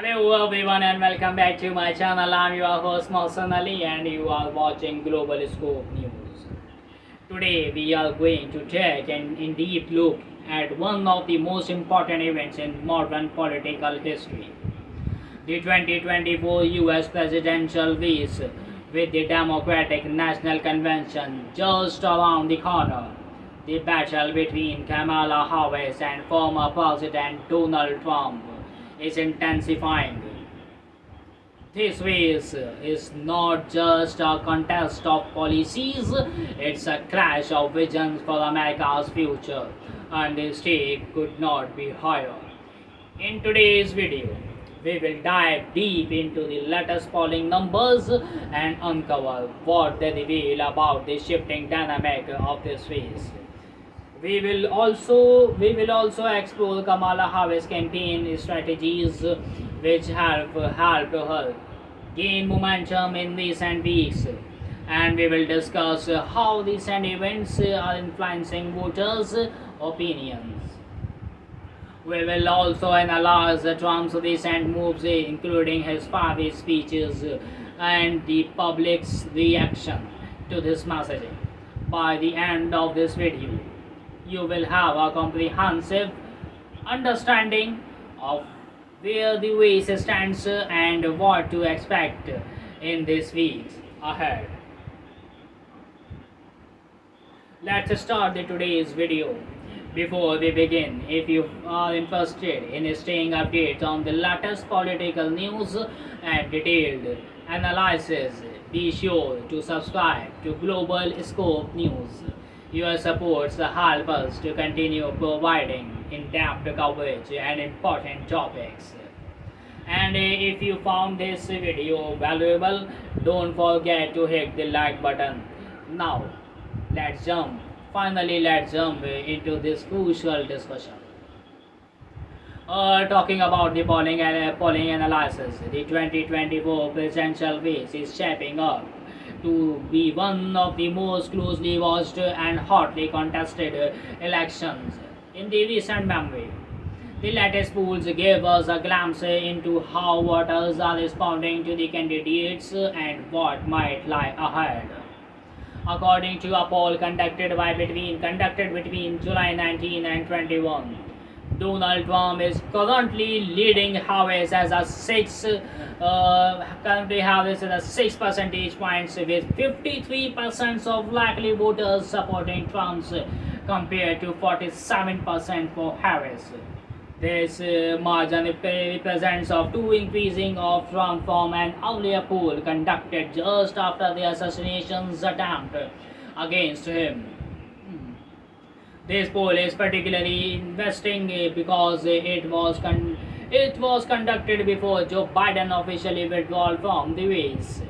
Hello everyone and welcome back to my channel. I'm your host Mohsen Ali and you are watching Global Scope News. Today we are going to take an in-depth look at one of the most important events in modern political history. The 2024 US presidential race with the Democratic National Convention just around the corner. The battle between Kamala Harris and former President Donald Trump is intensifying. This race is not just a contest of policies, it's a clash of visions for America's future, and the stake could not be higher. In today's video, we will dive deep into the latest polling numbers and uncover what they reveal about the shifting dynamic of this race. We will also explore Kamala Harris' campaign strategies, which have helped her gain momentum in recent weeks, and we will discuss how recent events are influencing voters' opinions. We will also analyze Trump's recent moves, including his fiery speeches and the public's reaction to this messaging. By the end of this video, you will have a comprehensive understanding of where the race stands and what to expect in these weeks ahead. Let's start today's video. Before we begin, if you are interested in staying updated on the latest political news and detailed analysis, be sure to subscribe to Global Scope News. Your supports help us to continue providing in-depth coverage and important topics. And if you found this video valuable, don't forget to hit the like button. Now, let's jump into this crucial discussion. Talking about the polling analysis, the 2024 presidential race is shaping up to be one of the most closely watched and hotly contested elections in the recent memory. The latest polls gave us a glimpse into how voters are responding to the candidates and what might lie ahead. According to a poll conducted between July 19 and 21, Donald Trump is currently leading Harris as a six percentage points with 53% of likely voters supporting Trump's compared to 47% for Harris. This margin represents of two increasing of Trump from an earlier poll conducted just after the assassination's attempt against him. This poll is particularly interesting because it was conducted before Joe Biden officially withdrew from the race,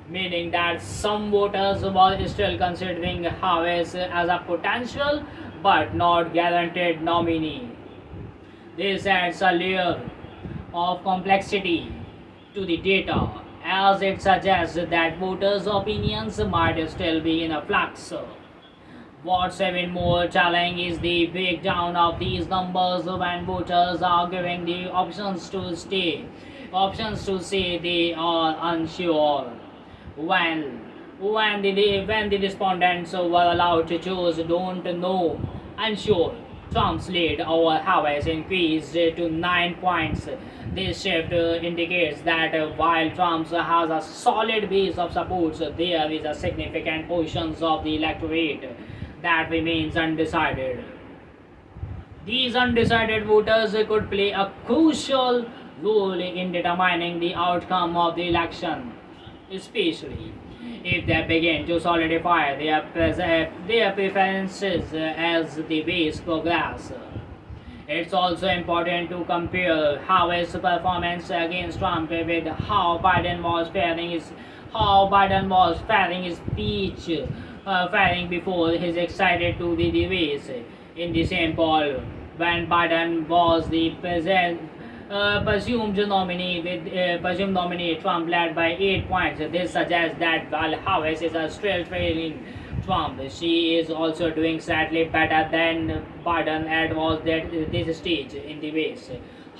meaning that some voters were still considering Harris as a potential but not guaranteed nominee. This adds a layer of complexity to the data, as it suggests that voters' opinions might still be in a flux. What's even more telling is the breakdown of these numbers when voters are given the options to say they are unsure. When the respondents were allowed to choose don't know, unsure, Trump's lead over Harris increased to 9 points. This shift indicates that while Trump has a solid base of support, there is a significant portions of the electorate that remains undecided. These undecided voters could play a crucial role in determining the outcome of the election, especially if they begin to solidify their preferences as the race progresses. It's also important to compare Harris' performance against Trump with how Biden was faring his speech, faring before his excited to the race. In the same poll, when Biden was the presumed nominee, Trump led by 8 points. This suggests that while Harris is still trailing Trump, she is also doing slightly better than Biden at was that this stage in the race.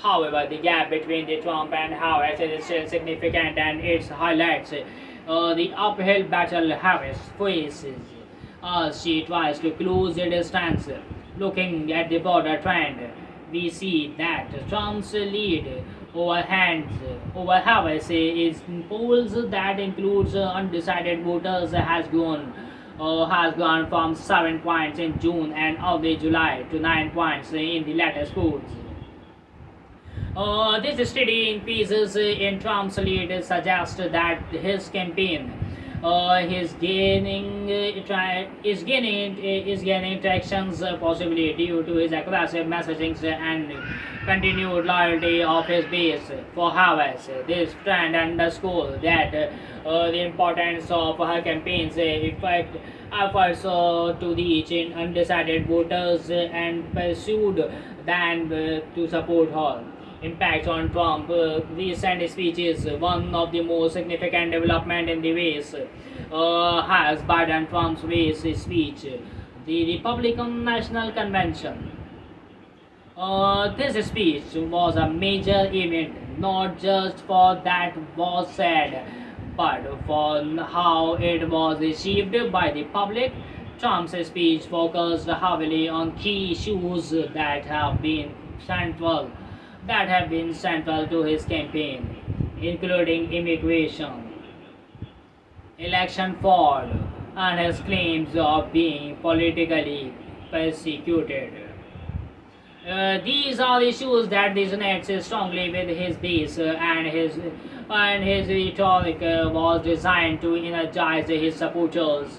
However, the gap between the Trump and Harris is still significant, and it highlights the uphill battle Harris faces as she tries to close the distance. Looking at the broader trend, we see that Trump's lead over Harris is in polls that includes undecided voters has gone from 7 points in June and early July to 9 points in the latest polls. This steady increases in Trump's lead suggest that his campaign is gaining tractions possibly due to his aggressive messaging and continued loyalty of his base for Harris. This trend underscores that the importance of her campaign's efforts to reach in undecided voters and pursued than to support her impact on Trump. Recent speeches, one of the most significant development in the race, has Biden Trump's race speech, the Republican National Convention. This speech was a major event, not just for that was said, but for how it was received by the public. Trump's speech focused heavily on key issues that have been central to his campaign, including immigration, election fraud, and his claims of being politically persecuted. These are issues that resonate strongly with his base, and his rhetoric was designed to energize his supporters.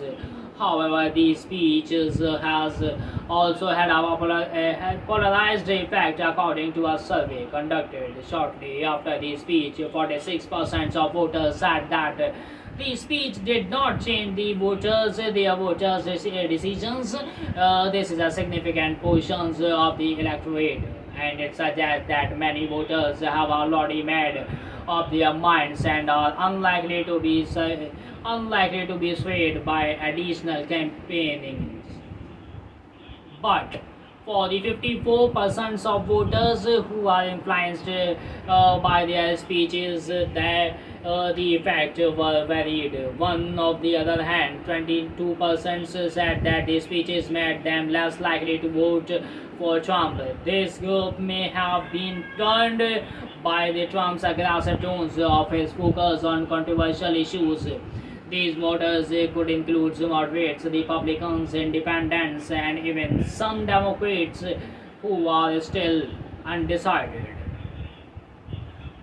However, these speeches has also had a polarized effect according to a survey conducted shortly after the speech. 46% of voters said that the speech did not change their voters' decisions. This is a significant portion of the electorate, and it suggests that many voters have already made up their minds and are unlikely to be swayed by additional campaigning. But for the 54% of voters who are influenced by their speeches, the effect were varied. One of the other hand, 22% said that the speeches made them less likely to vote for Trump. This group may have been turned by the Trump's aggressive tones of his focus on controversial issues. These voters could include moderates, Republicans, independents, and even some Democrats who are still undecided.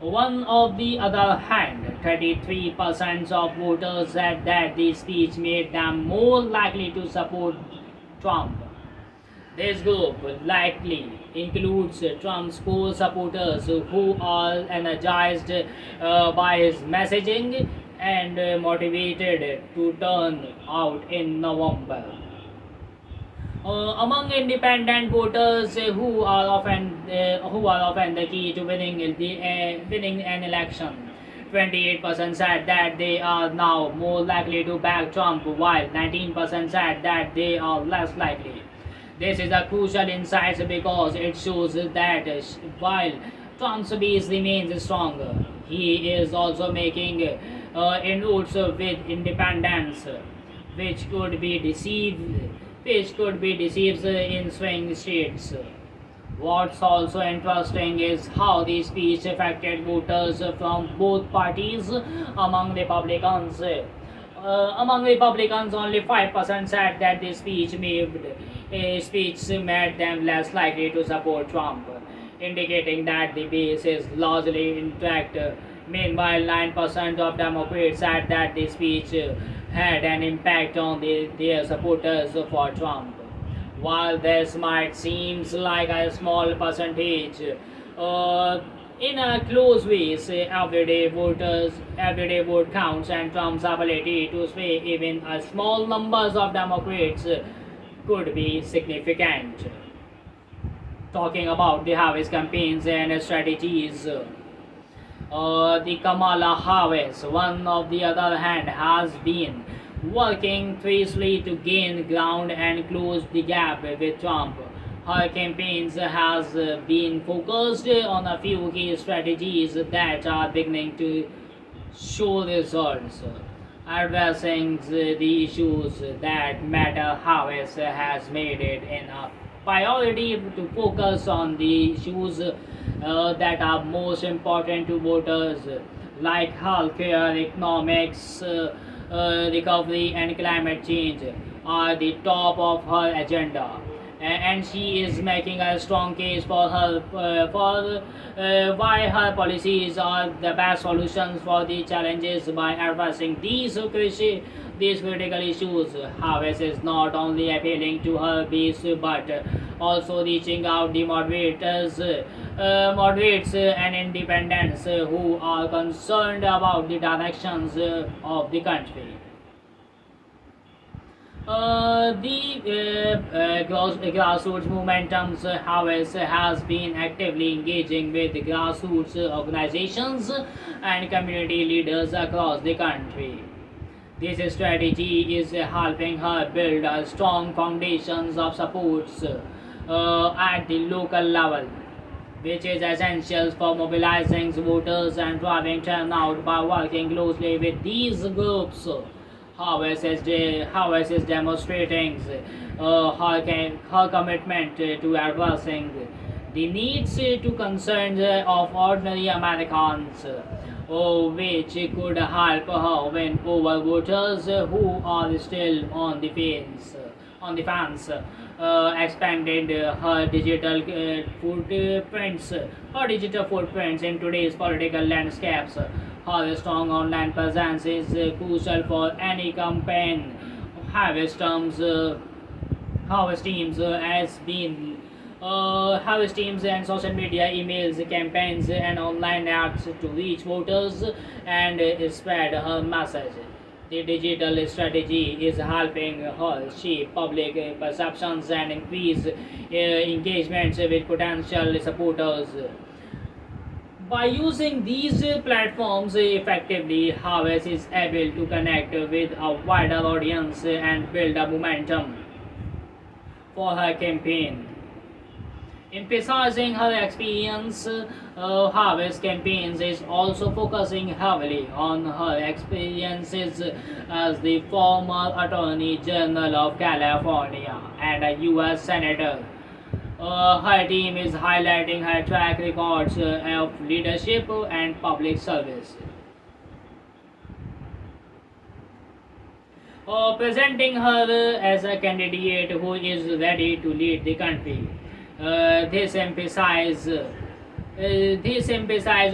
On the other hand, 33% of voters said that the speech made them more likely to support Trump. This group likely includes Trump's core supporters who are energized by his messaging and motivated to turn out in November. Among independent voters who are often the key to winning an election, 28% said that they are now more likely to back Trump, while 19% said that they are less likely. This is a crucial insight because it shows that while Trump's base remains stronger, he is also making inroads with independents, which could be deceived in swing states. What's also interesting is how the speech affected voters from both parties. Among Republicans, only 5% said that the speech made them less likely to support Trump, indicating that the base is largely intact. Meanwhile, 9% of Democrats said that the speech had an impact on their supporters for Trump. While this might seem like a small percentage, in a close race, everyday vote counts, and Trump's ability to sway even a small numbers of Democrats could be significant. Talking about the Harris campaigns and strategies, the Kamala Harris, one of the other hand, has been working fiercely to gain ground and close the gap with Trump. Her campaigns has been focused on a few key strategies that are beginning to show results. Addressing the issues that matter, Harris has made it in a priority to focus on the issues that are most important to voters, like healthcare, economics, recovery, and climate change, are the top of her agenda. And she is making a strong case for her why her policies are the best solutions for the challenges by addressing these critical issues. Harris is not only appealing to her base but also reaching out the moderates and independents who are concerned about the directions of the country. The grassroots movementums, however, has been actively engaging with grassroots organizations and community leaders across the country. This strategy is helping her build a strong foundations of supports at the local level, which is essential for mobilizing voters and driving turnout. By working closely with these groups. Harris is demonstrating her commitment to addressing the needs to concerns of ordinary Americans, which could help her win over voters who are still on the fence. Expanded her digital footprints in today's political landscapes. Her strong online presence is crucial for any campaign. Harvest terms, Harvest teams has been Harvest teams and social media emails, campaigns, and online ads to reach voters and spread her message. The digital strategy is helping her shape public perceptions and increase engagements with potential supporters. By using these platforms effectively, Harvest is able to connect with a wider audience and build a momentum for her campaign. Emphasizing her experience, Harvest campaigns is also focusing heavily on her experiences as the former Attorney General of California and a U.S. Senator. Her team is highlighting her track records of leadership and public service. Presenting her as a candidate who is ready to lead the country. This emphasis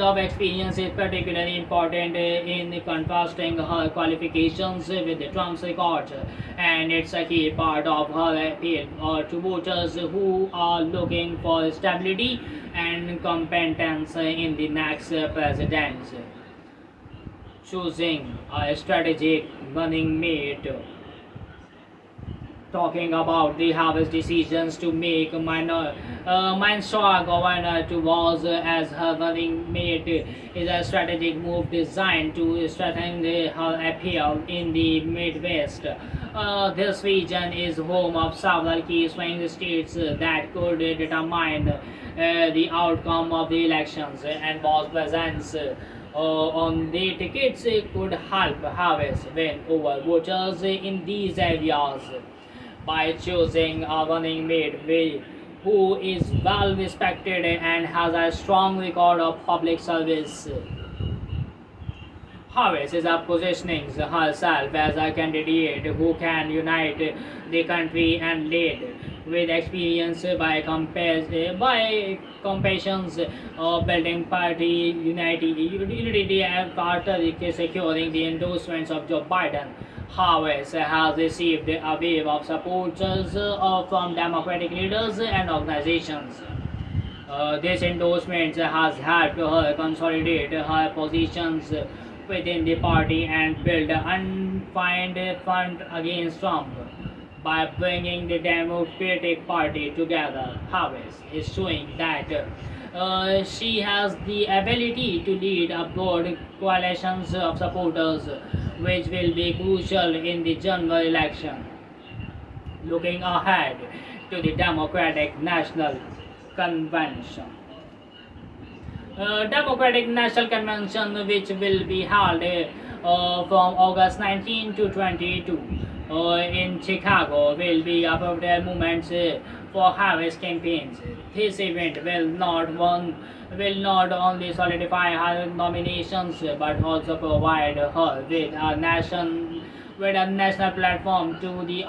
of experience is particularly important in contrasting her qualifications with Trump's record, and it's a key part of her appeal to voters who are looking for stability and competence in the next president. Choosing a strategic running mate. Talking about the Harvest decisions to make Minnesota governor to was as her running mate is a strategic move designed to strengthen her appeal in the Midwest. This region is home of several key swing states that could determine the outcome of the elections, and Ball's presence on the tickets could help Harvest win over voters in these areas. By choosing a running mate who is well respected and has a strong record of public service. Harris is positioning herself as a candidate who can unite the country and lead with experience by compassions of building party unity after securing the endorsements of Joe Biden. Harris has received a wave of supporters from Democratic leaders and organizations. This endorsement has helped her consolidate her positions within the party and build an unifying front against Trump. By bringing the Democratic Party together, Harris is showing that she has the ability to lead a broad coalition of supporters, which will be crucial in the general election. Looking ahead, to the Democratic National Convention. Democratic National Convention, which will be held from August 19 to 22 in Chicago, will be a pivotal moment for Harris campaigns. This event will not only solidify her nominations but also provide her with a national platform to the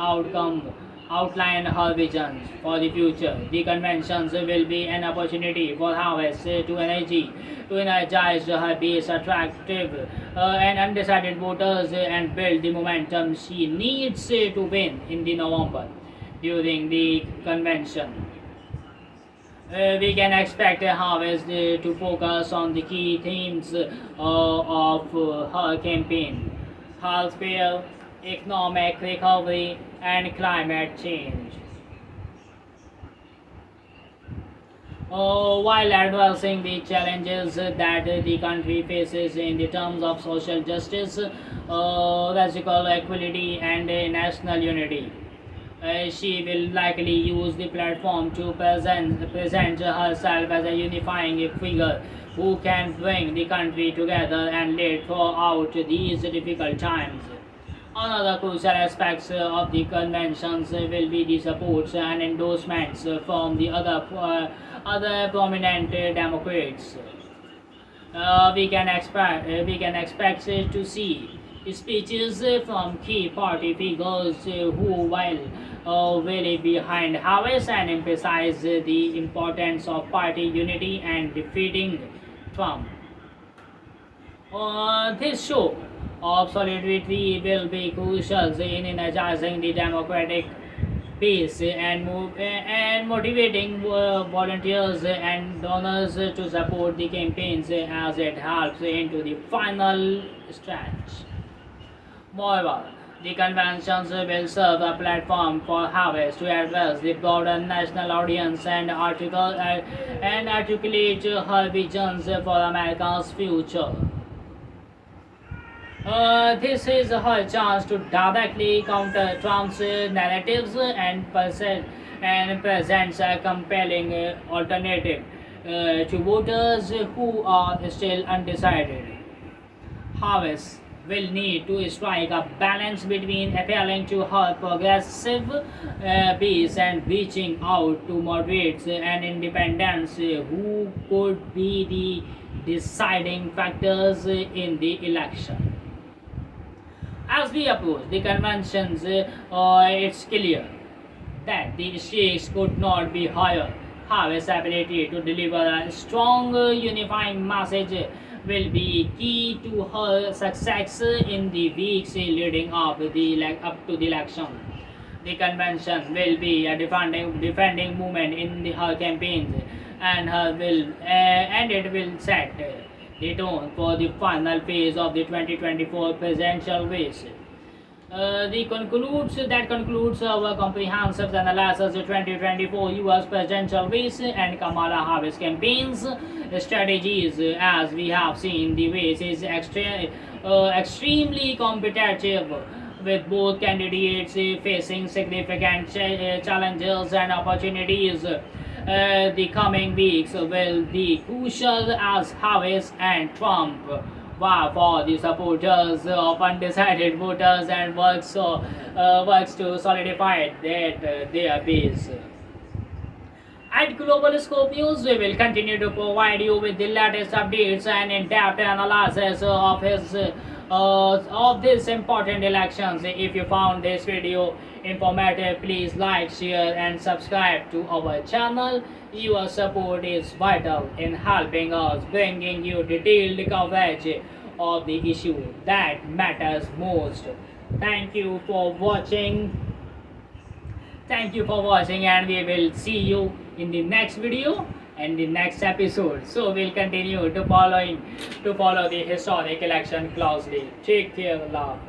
outline her visions for the future. The conventions will be an opportunity for Harris to energize her base, attractive and undecided voters, and build the momentum she needs to win in the November during the convention. We can expect Harris to focus on the key themes of her campaign: healthcare, economic recovery, and climate change. While addressing the challenges that the country faces in the terms of social justice, racial equality, and national unity. She will likely use the platform to present herself as a unifying figure who can bring the country together and lead throughout these difficult times. Another crucial aspect of the conventions will be the support and endorsements from the other prominent Democrats. We can expect to see speeches from key party figures who will rally behind Harris and emphasize the importance of party unity and defeating Trump. This show of solidarity will be crucial in energizing the Democratic base and motivating volunteers and donors to support the campaigns as it helps into the final stretch. Moreover, the conventions will serve a platform for Harris to address the broader national audience and articulate her visions for America's future. This is her chance to directly counter Trump's narratives and presents a compelling alternative to voters who are still undecided. Harris will need to strike a balance between appealing to her progressive base and reaching out to moderates and independents who could be the deciding factors in the election. As we approach the conventions, it's clear that the stakes could not be higher. Harris' ability to deliver a strong unifying message will be key to her success in the weeks leading up to the election. The convention will be a defending movement in her campaigns, and it will set the tone for the final phase of the 2024 presidential race. That concludes our comprehensive analysis of the 2024 U.S. presidential race and Kamala Harris campaigns strategies. As we have seen, the race is extremely competitive, with both candidates facing significant challenges and opportunities. The coming weeks will be crucial as Harris and Trump vie for the supporters of undecided voters and works to solidify their base. At Global Scope News, we will continue to provide you with the latest updates and in-depth analysis of these important elections. If you found this video informative, please like, share, and subscribe to our channel. Your support is vital in helping us bringing you detailed coverage of the issue that matters most. Thank you for watching. Thank you for watching, and we will see you in the next video and the next episode. So we'll continue to follow the historic election closely. Take care, love.